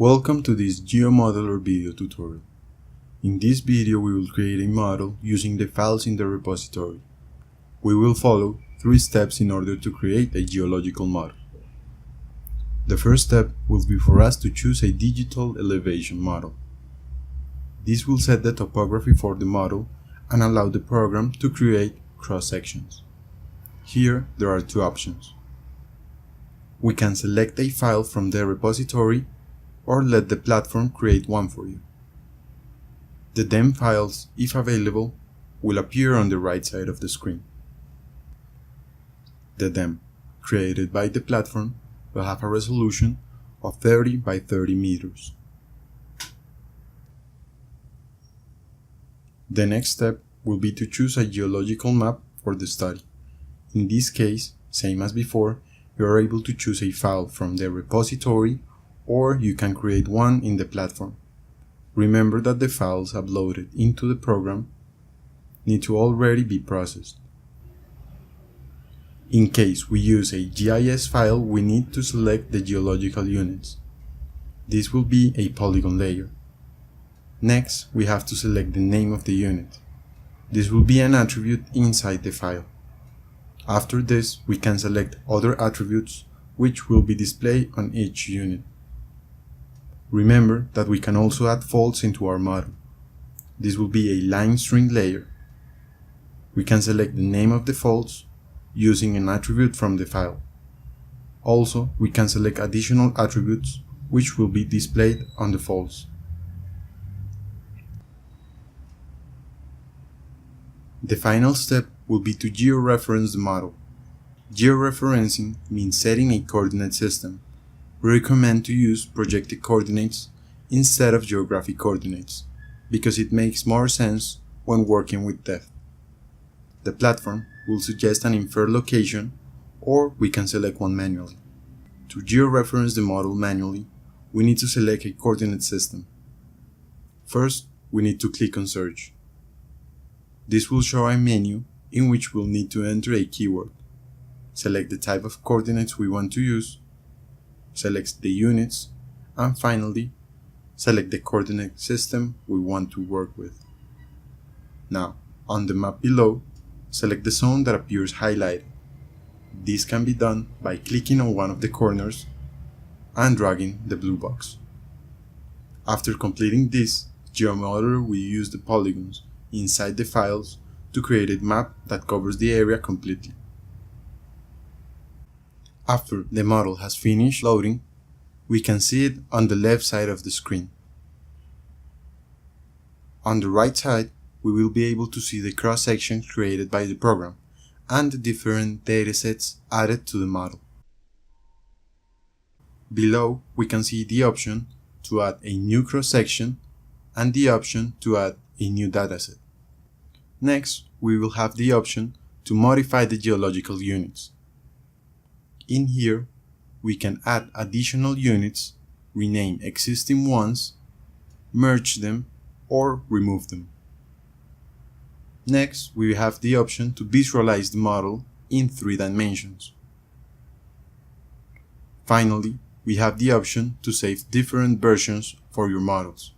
Welcome to this GeoModeler video tutorial. In this video we will create a model using the files in the repository. We will follow 3 steps in order to create a geological model. The first step will be for us to choose a digital elevation model. This will set the topography for the model and allow the program to create cross-sections. Here there are 2 options. We can select a file from the repository or let the platform create one for you. The DEM files, if available, will appear on the right side of the screen. The DEM, created by the platform, will have a resolution of 30 by 30 meters. The next step will be to choose a geological map for the study. In this case, same as before, you are able to choose a file from the repository or you can create one in the platform. Remember that the files uploaded into the program need to already be processed. In case we use a GIS file, we need to select the geological units. This will be a polygon layer. Next, we have to select the name of the unit. This will be an attribute inside the file. After this, we can select other attributes which will be displayed on each unit. Remember that we can also add faults into our model. This will be a line string layer. We can select the name of the faults using an attribute from the file. Also, we can select additional attributes which will be displayed on the faults. The final step will be to georeference the model. Georeferencing means setting a coordinate system. We recommend to use projected coordinates instead of geographic coordinates, because it makes more sense when working with depth. The platform will suggest an inferred location, or we can select one manually. To georeference the model manually, we need to select a coordinate system. First, we need to click on Search. This will show a menu in which we'll need to enter a keyword. Select the type of coordinates we want to use, select the units, and finally, select the coordinate system we want to work with. Now, on the map below, select the zone that appears highlighted. This can be done by clicking on one of the corners and dragging the blue box. After completing this, GeoModeler will use the polygons inside the files to create a map that covers the area completely. After the model has finished loading, we can see it on the left side of the screen. On the right side, we will be able to see the cross-sections created by the program and the different datasets added to the model. Below, we can see the option to add a new cross-section and the option to add a new dataset. Next, we will have the option to modify the geological units. In here, we can add additional units, rename existing ones, merge them, or remove them. Next, we have the option to visualize the model in 3 dimensions. Finally, we have the option to save different versions for your models.